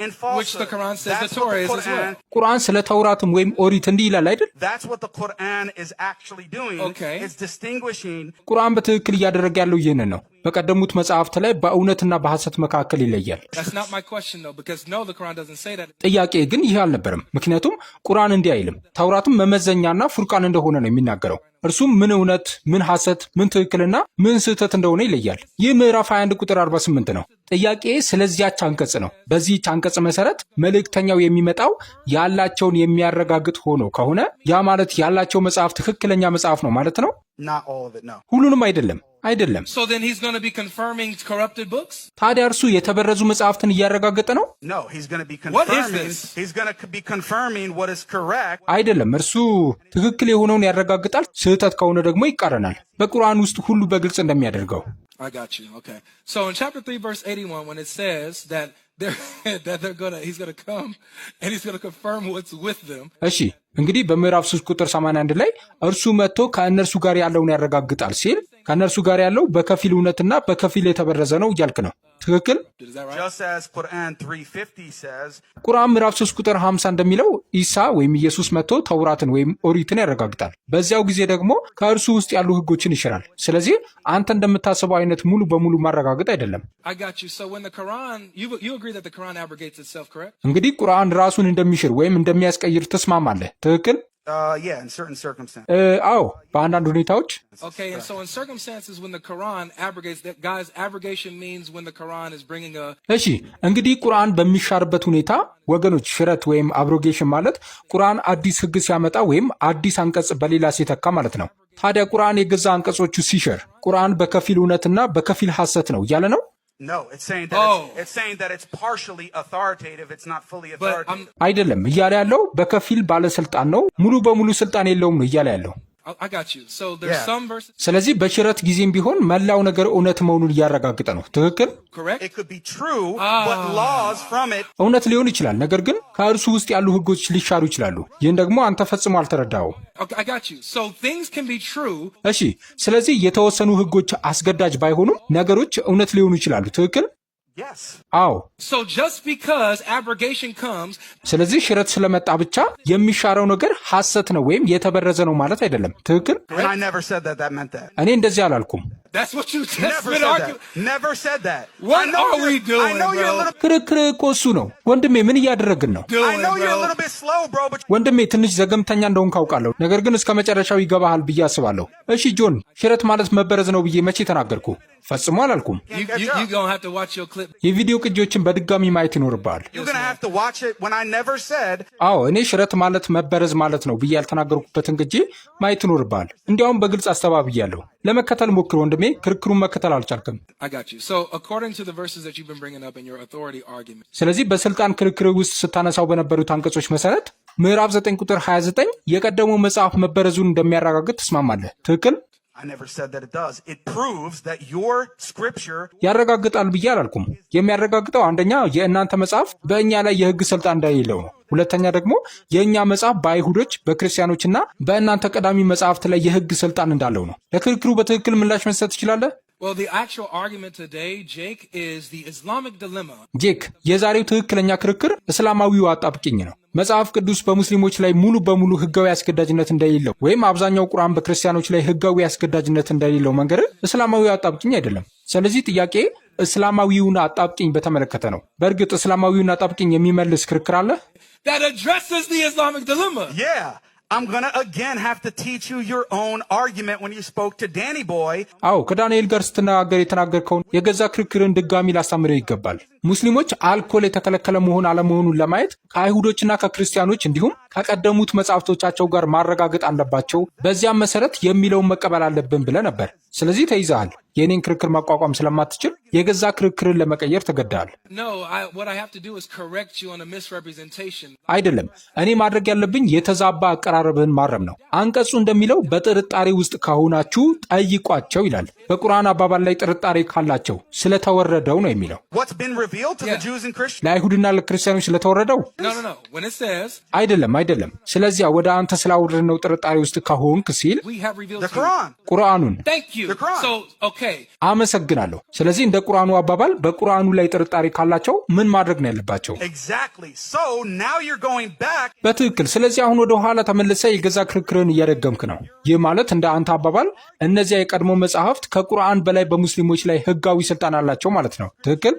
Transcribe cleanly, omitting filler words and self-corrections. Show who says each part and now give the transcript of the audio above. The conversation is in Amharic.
Speaker 1: in falsehood.
Speaker 2: Which the Quran says the Torah is as well.
Speaker 3: ቁርአን ስለ ተውራትም ወይም ኦሪት እንዲህ ይላል አይደል?
Speaker 1: That's what the Quran is actually doing.
Speaker 2: Okay.
Speaker 1: It's distinguishing.
Speaker 3: ቁርአን በትክክል እያደረገ ያለው ይህንን ነው። በቀደሙት መጽሐፍት ላይ በእውነትና በሐሰት መካከል ይለያል።
Speaker 2: That's not my question though, because no, the Quran doesn't say that.
Speaker 3: ጥያቄ ግን ይህ አልነበረም። ምክንያቱም ቁርአን እንዲህ አይልም። ተውራትም መመዘኛና ፉርቃን እንደሆነ ነው የሚናገረው። እርሱም ምን እውነት፣ ምን ሐሰት፣ ምን ትክክልና ምን ስህተት እንደሆነ ይለያል። ይህ ምዕራፍ 21 ቁጥር 48 ነው። ጥያቄ ስለዚያች አንቀጽ ነው። በዚህች አንቀጽ መሰረት መልእክተኛው የሚመጣው ያላቸውን የሚያረጋግጥ ሆኖ ከሆነ ያ ማለት ያላቸው መጽሐፍ ትክክለኛ መጽሐፍ ነው ማለት ነው?
Speaker 1: Not all of it, no.
Speaker 3: ሁሉንም አይደለም።
Speaker 2: So then he's going to be confirming corrupted books?
Speaker 3: ታዲያ እርሱ የተበረዙ መጽሐፍትን እያረጋገጠ ነው?
Speaker 1: No, he's going to be confirming.
Speaker 2: What is this?
Speaker 1: He's going to be confirming what is correct.
Speaker 3: አይደለም። እርሱ ትክክል የሆነውን ያረጋግጣል፣ ስህተት ከሆነ ደግሞ ይቃረናል። በቁርአን ውስጥ ሁሉ በግልጽ እንደሚያደርገው።
Speaker 2: I got you. Okay. So in chapter 3 verse 81 when it says that he's going to come and he's going to confirm what's with them.
Speaker 3: እሺ እንግዲህ በምዕራፍ 3 ቁጥር 81 ላይ እርሱ መጥቶ ከእነርሱ ጋር ያለውን ያረጋግጣል ሲል ከእነርሱ ጋር ያለው በከፊል እውነትና በከፊል የተበረዘ ነው እያልክ ነው። ትክክል?
Speaker 1: Just as Quran 350 says.
Speaker 3: ቁርአን ምዕራፍ 3 ቁጥር 50 እንደሚለው ኢሳ ወይም ኢየሱስ መጥቶ ተውራትን ወይም ኦሪትን ያረጋግጣል። በዚያው ጊዜ ደግሞ ከእርሱ ውስጥ ያሉ ህጎችን ይሽራል። ስለዚህ አንተ እንደምታስበው አይነት ሙሉ በሙሉ ማረጋገጥ አይደለም።
Speaker 2: I got you. So when the Quran, you agree that the Quran abrogates itself, correct?
Speaker 3: እንግዲህ ቁርአን ራሱን እንደሚሽር ወይም እንደሚያስቀይር ትስማማለህ? ትክክል?
Speaker 1: Yeah, in certain circumstances.
Speaker 3: አዎ በአንዳንድ ሁኔታዎች።
Speaker 2: Okay, and so in circumstances when the Quran abrogates, that guys, abrogation means when the Quran is bringing a.
Speaker 3: እሺ እንግዲህ ቁርአን በሚሻርበት ሁኔታ ወገኖች ሽረት ወይም አብሮጌሽን ማለት ቁርአን አዲስ ህግ ሲያመጣ ወይም አዲስ አንቀጽ በሌላ ሲተካ ማለት ነው። ታዲያ ቁርአን የገዛ አንቀጾቹ ሲሽር ቁርአን በከፊል እውነትና በከፊል ሐሰት ነው እያለ ነው?
Speaker 1: No, it's saying that it's partially authoritative, it's not fully authoritative.
Speaker 3: አይደለም እያለ ያለው በከፊል ባለስልጣን ነው፣ ሙሉ በሙሉ ስልጣን የለውም ነው እያለ ያለው።
Speaker 2: I got you. So there's some verses.
Speaker 3: ስለዚህ በሽረት ጊዜም ቢሆን መላው ነገር እውነት መሆኑን እያረጋገጠ ነው። ትክክል?
Speaker 2: Correct?
Speaker 1: It could be true, but laws from it.
Speaker 3: እውነት ሊሆን ይችላል፣ ነገር ግን ከእርሱ ውስጥ ያሉ ህጎች ሊሻሩ ይችላሉ። ይህን ደግሞ አንተ ፈጽሞ አልተረዳኸውም።
Speaker 2: Okay, I got you. So things can be true.
Speaker 3: እሺ ስለዚህ የተወሰኑ ህጎች አስገዳጅ ባይሆኑም ነገሮች እውነት ሊሆኑ ይችላሉ። ትክክል?
Speaker 1: Yes.
Speaker 3: አዎ።
Speaker 2: So just because abrogation comes,
Speaker 3: ስለዚህ ሽረት ስለመጣ ብቻ የሚሻረው ነገር ሐሰት ነው ወይም የተበረዘ ነው ማለት አይደለም። ትክክል?
Speaker 1: And I never said that meant that.
Speaker 3: እኔ እንደዚህ አላልኩም።
Speaker 2: that's what you
Speaker 1: Never said that.
Speaker 2: What are we doing?
Speaker 1: I know you're a little
Speaker 3: ክርክር እኮ እሱ ነው። ወንድሜ ምን እያደረግን ነው?
Speaker 1: I know you're a little bit slow, bro, but
Speaker 3: ወንድሜ ትንሽ ዘገምተኛ እንደሆንክ አውቃለሁ፣ ነገር ግን እስከ መጨረሻው ይገባሃል ብዬ አስባለሁ። እሺ ጆን፣ ሽረት ማለት መበረዝ ነው ብዬ መቼ ተናገርኩ? ፈጽሞ አላልኩም።
Speaker 2: you going to have to watch your clip.
Speaker 3: የቪዲዮ ቅጂዎችን በድጋሚ ማየት ይኖርብሃል።
Speaker 1: you're going to have to watch it when I never said.
Speaker 3: አዎ እኔ ሽረት ማለት መበረዝ ማለት ነው ብዬ ያልተናገርኩበትን ቅጂ ማየት ይኖርብሃል። እንዲያውም በግልጽ አስተባብያለሁ። ለመከተል ሞክር ወንድሜ፣ ክርክሩን መከተል አልቻልክም።
Speaker 2: I got you. So according to the verses that you've been bringing up in your authority argument.
Speaker 3: ስለዚህ በስልጣን ክርክር ውስጥ ስታነሳው በነበሩት አንቀጾች መሰረት ምዕራፍ 9 ቁጥር 29 የቀደመው መጽሐፍ መበረዙን እንደሚያረጋግጥ ትስማማለህ። ትክክል?
Speaker 1: I never said that it does. It proves that your scripture
Speaker 3: ያረጋግጣል ብዬ አላልኩም። የሚያረጋግጠው አንደኛ የእናንተ መጽሐፍ በእኛ ላይ የህግ ስልጣን እንደሌለው ነው። ሁለተኛ ደግሞ የእኛ መጽሐፍ በአይሁዶች በክርስቲያኖችና በእናንተ ቀዳሚ መጽሐፍት ላይ የህግ ስልጣን እንዳለው ነው። ለክርክሩ በትክክል ምላሽ መስጠት ትችላለህ?
Speaker 2: Well, the actual argument today, Jake, is the Islamic dilemma.
Speaker 3: ጄክ፣ የዛሬው ትክክለኛ ክርክር እስላማዊው አጣብቂኝ ነው። መጽሐፍ ቅዱስ በሙስሊሞች ላይ ሙሉ በሙሉ ህጋዊ አስገዳጅነት እንደሌለው ወይም አብዛኛው ቁርአን በክርስቲያኖች ላይ ህጋዊ አስገዳጅነት እንደሌለው መንገር እስላማዊ አጣብቂኝ አይደለም። ስለዚህ ጥያቄ እስላማዊውን አጣብቂኝ በተመለከተ ነው። በእርግጥ እስላማዊውን አጣብቂኝ የሚመልስ ክርክር አለ?
Speaker 2: That addresses the Islamic dilemma.
Speaker 1: Yeah. I'm going to again have to teach you your own argument when you spoke to Danny Boy.
Speaker 3: አዎ ከዳንኤል ጋር ስትነጋገር የተናገርከውን የገዛ ክርክርን ድጋሚ ላስተምረው ይገባል። ሙስሊሞች አልኮል የተከለከለ መሆን አለመሆኑን ለማየት ከአይሁዶችና ከክርስቲያኖች እንዲሁም ከቀደሙት መጻሕፍቶቻቸው ጋር ማረጋገጥ አለባቸው። በዚያም መሰረት የሚለውን መቀበል አለብን ብለህ ነበር። ስለዚህ ተይዘሃል። የኔን ክርክር ማቋቋም ስለማትችል የገዛ ክርክርን ለመቀየር ተገደሃል።
Speaker 2: No, what I have to do is correct you on a misrepresentation.
Speaker 3: አይደለም፣ እኔ ማድረግ ያለብኝ የተዛባ አቀራረብህን ማረም ነው። አንቀጹ እንደሚለው በጥርጣሬ ውስጥ ከሆናችሁ ጠይቋቸው ይላል። በቁርአን አባባል ላይ ጥርጣሬ ካላቸው ስለተወረደው ነው የሚለው።
Speaker 1: What's been revealed to the Jews and Christians?
Speaker 3: ለአይሁድና ለክርስቲያኖች ስለተወረደው
Speaker 2: No. When it says
Speaker 3: አይደለም። ስለዚያ ወደ አንተ ስላወረድነው ጥርጣሬ ውስጥ ከሆንክ ሲል
Speaker 2: we have revealed
Speaker 1: The
Speaker 2: to you.
Speaker 1: Quran.
Speaker 3: ቁርአኑን
Speaker 2: Thank you.
Speaker 1: The Quran.
Speaker 2: So, okay.
Speaker 3: አመሰግናለሁ። ስለዚህ እንደ ቁርአኑ አባባል በቁርአኑ ላይ ጥርጣሬ ካላቸው ምን ማድረግ ነው ያለባቸው?
Speaker 1: Exactly. So now you're going back.
Speaker 3: በትክክል። ስለዚህ አሁን ወደ ኋላ ተመልሰ የገዛ ክርክርን እያደገምክ ነው። ይህ ማለት እንደ አንተ አባባል እነዚያ የቀድሞ መጽሐፍት ከቁርአን በላይ በሙስሊሞች ላይ ህጋዊ ስልጣን አላቸው ማለት ነው። ትክክል?